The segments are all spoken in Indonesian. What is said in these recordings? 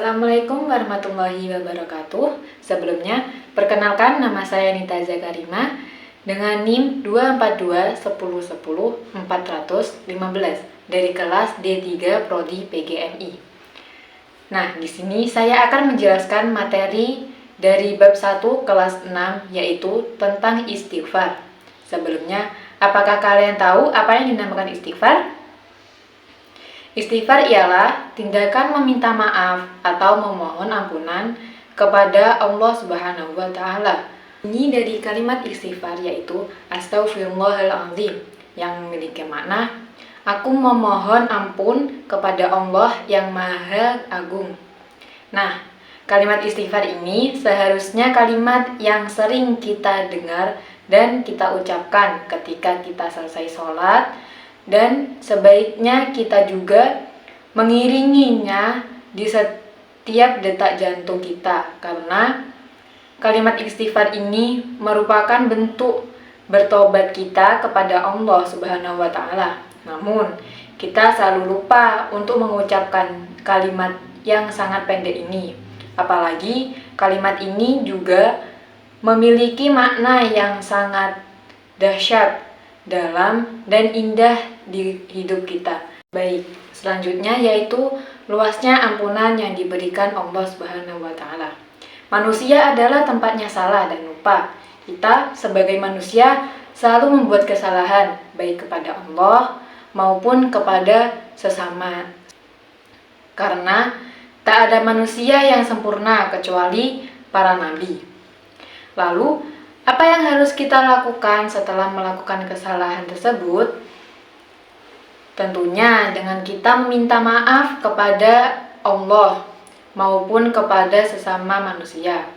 Assalamualaikum warahmatullahi wabarakatuh. Sebelumnya, perkenalkan nama saya Nita Zakarima dengan NIM 242110415 dari kelas D3 Prodi PGMI. Nah, di sini saya akan menjelaskan materi dari bab 1 kelas 6 yaitu tentang istighfar. Sebelumnya, apakah kalian tahu apa yang dinamakan istighfar? Istighfar ialah tindakan meminta maaf atau memohon ampunan kepada Allah Subhanahu wa Ta'ala. Bunyi dari kalimat istighfar yaitu Astaghfirullahaladzim, yang memiliki makna aku memohon ampun kepada Allah yang Maha Agung. Nah, kalimat istighfar ini seharusnya kalimat yang sering kita dengar dan kita ucapkan ketika kita selesai sholat, dan sebaiknya kita juga mengiringinya di setiap detak jantung kita, karena kalimat istighfar ini merupakan bentuk bertobat kita kepada Allah Subhanahu wa Ta'ala. Namun, kita selalu lupa untuk mengucapkan kalimat yang sangat pendek ini. Apalagi kalimat ini juga memiliki makna yang sangat dahsyat dalam dan indah di hidup kita. Baik, selanjutnya yaitu luasnya ampunan yang diberikan Allah Subhanahu wa Ta'ala. Manusia adalah tempatnya salah dan lupa. Kita sebagai manusia selalu membuat kesalahan baik kepada Allah maupun kepada sesama. Karena tak ada manusia yang sempurna kecuali para nabi. Lalu, apa yang harus kita lakukan setelah melakukan kesalahan tersebut? Tentunya dengan kita meminta maaf kepada Allah maupun kepada sesama manusia.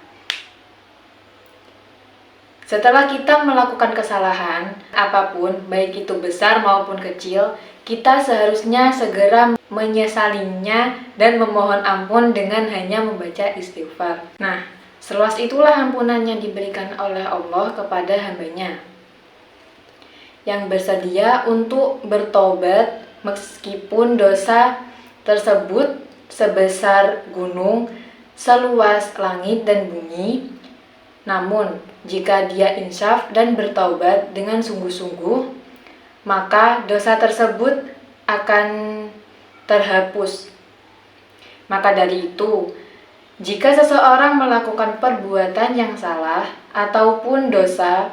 Setelah kita melakukan kesalahan apapun, baik itu besar maupun kecil, kita seharusnya segera menyesalinya dan memohon ampun dengan hanya membaca istighfar. Nah, seluas itulah ampunan yang diberikan oleh Allah kepada hambanya yang bersedia untuk bertobat meskipun dosa tersebut sebesar gunung, seluas langit dan bumi. Namun, jika dia insaf dan bertaubat dengan sungguh-sungguh, maka dosa tersebut akan terhapus. Maka dari itu, jika seseorang melakukan perbuatan yang salah ataupun dosa,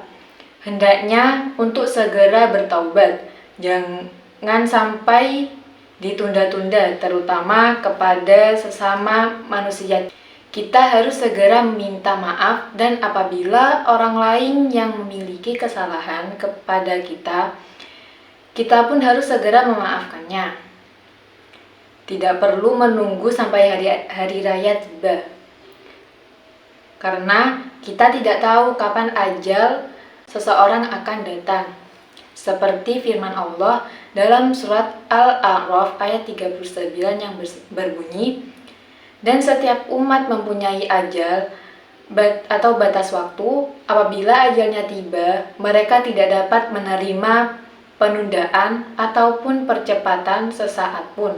hendaknya untuk segera bertaubat. Jangan sampai ditunda-tunda, terutama kepada sesama manusia. Kita harus segera meminta maaf, dan apabila orang lain yang memiliki kesalahan kepada kita, kita pun harus segera memaafkannya. Tidak perlu menunggu sampai hari raya tiba, karena kita tidak tahu kapan ajal seseorang akan datang. Seperti firman Allah dalam surat Al-A'raf ayat 39 yang berbunyi, dan setiap umat mempunyai ajal atau batas waktu. Apabila ajalnya tiba, mereka tidak dapat menerima penundaan ataupun percepatan sesaat pun.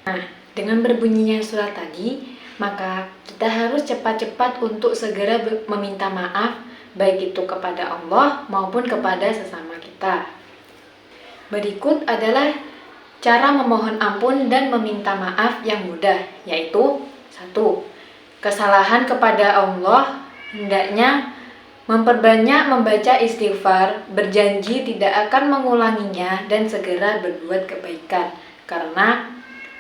Nah, dengan berbunyinya surat tadi, maka kita harus cepat-cepat untuk segera meminta maaf, baik itu kepada Allah maupun kepada sesama kita. Berikut adalah cara memohon ampun dan meminta maaf yang mudah, yaitu 1. Kesalahan kepada Allah, hendaknya memperbanyak membaca istighfar, berjanji tidak akan mengulanginya, dan segera berbuat kebaikan, karena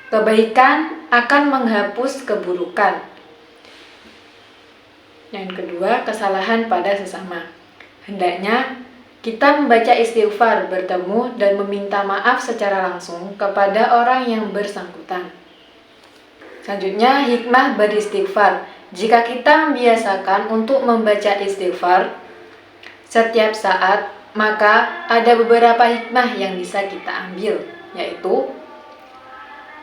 kebaikan akan menghapus keburukan. Yang kedua, kesalahan pada sesama. Hendaknya kita membaca istighfar, bertemu dan meminta maaf secara langsung kepada orang yang bersangkutan. Selanjutnya, hikmah beristighfar. Jika kita membiasakan untuk membaca istighfar setiap saat, maka ada beberapa hikmah yang bisa kita ambil, yaitu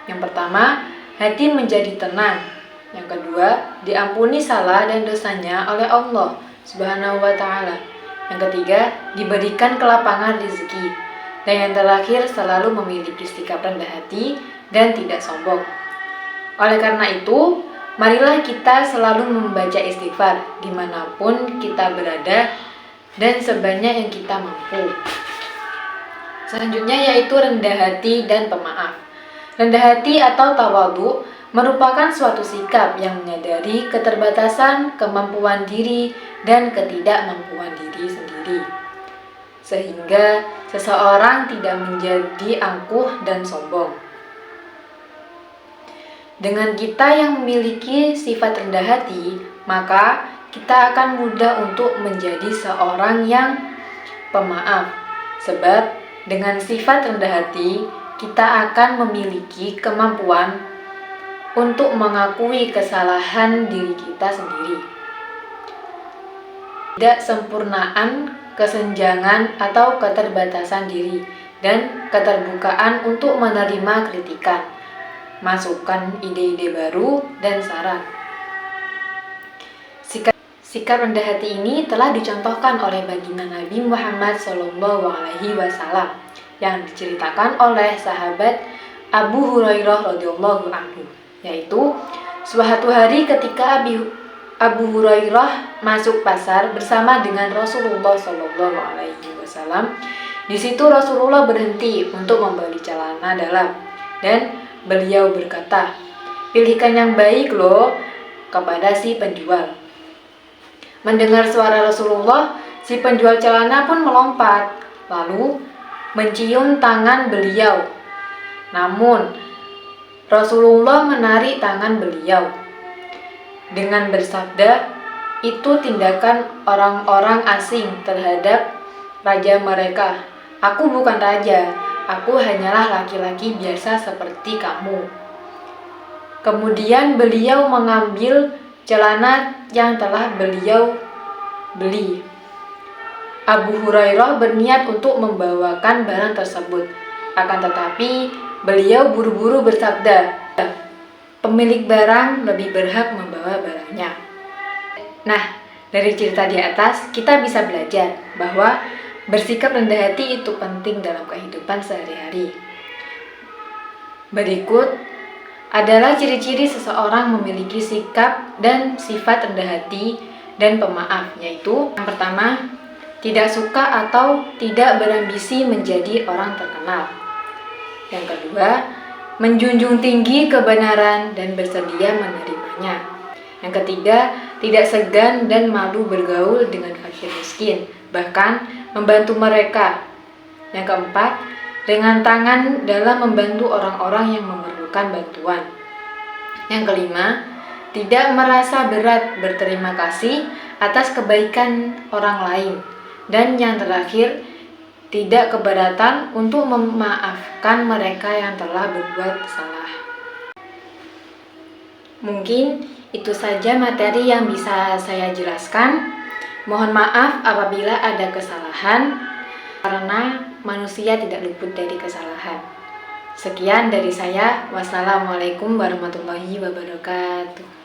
yang pertama, hati menjadi tenang. Yang kedua, diampuni salah dan dosanya oleh Allah Subhanahu wa Ta'ala. Yang ketiga, diberikan kelapangan rezeki. Dan yang terakhir, selalu memiliki sikap rendah hati dan tidak sombong. Oleh karena itu, marilah kita selalu membaca istighfar dimanapun kita berada dan sebanyak yang kita mampu. Selanjutnya yaitu rendah hati dan pemaaf. Rendah hati atau tawadhu merupakan suatu sikap yang menyadari keterbatasan kemampuan diri dan ketidakmampuan diri sendiri, sehingga seseorang tidak menjadi angkuh dan sombong. Dengan kita yang memiliki sifat rendah hati, maka kita akan mudah untuk menjadi seorang yang pemaaf. Sebab dengan sifat rendah hati, kita akan memiliki kemampuan untuk mengakui kesalahan diri kita sendiri. Tidak sempurnaan, kesenjangan atau keterbatasan diri, dan keterbukaan untuk menerima kritikan, masukan ide-ide baru, dan saran. Sikap rendah hati ini telah dicontohkan oleh baginda Nabi Muhammad SAW yang diceritakan oleh sahabat Abu Hurairah radhiyallahu anhu, yaitu suatu hari ketika Abu Hurairah masuk pasar bersama dengan Rasulullah SAW. Di situ Rasulullah berhenti untuk membeli celana dalam dan beliau berkata, "Pilihkan yang baik loh," kepada si penjual. Mendengar suara Rasulullah, si penjual celana pun melompat, lalu mencium tangan beliau. Namun, Rasulullah menarik tangan beliau dengan bersabda, "Itu tindakan orang-orang asing terhadap raja mereka. Aku bukan raja, aku hanyalah laki-laki biasa seperti kamu." Kemudian beliau mengambil celana yang telah beliau beli. Abu Hurairah berniat untuk membawakan barang tersebut. Akan tetapi, beliau buru-buru bersabda, "Pemilik barang lebih berhak membawa barangnya." Nah, dari cerita di atas, kita bisa belajar bahwa bersikap rendah hati itu penting dalam kehidupan sehari-hari. Berikut adalah ciri-ciri seseorang memiliki sikap dan sifat rendah hati dan pemaaf, yaitu yang pertama, tidak suka atau tidak berambisi menjadi orang terkenal. Yang kedua, menjunjung tinggi kebenaran dan bersedia menerimanya. Yang ketiga, tidak segan dan malu bergaul dengan fakir miskin, bahkan membantu mereka. Yang keempat, dengan tangan dalam membantu orang-orang yang memerlukan bantuan. Yang kelima, tidak merasa berat berterima kasih atas kebaikan orang lain. Dan yang terakhir, tidak keberatan untuk memaafkan mereka yang telah berbuat salah. Mungkin itu saja materi yang bisa saya jelaskan. Mohon maaf apabila ada kesalahan, karena manusia tidak luput dari kesalahan. Sekian dari saya. Wassalamualaikum warahmatullahi wabarakatuh.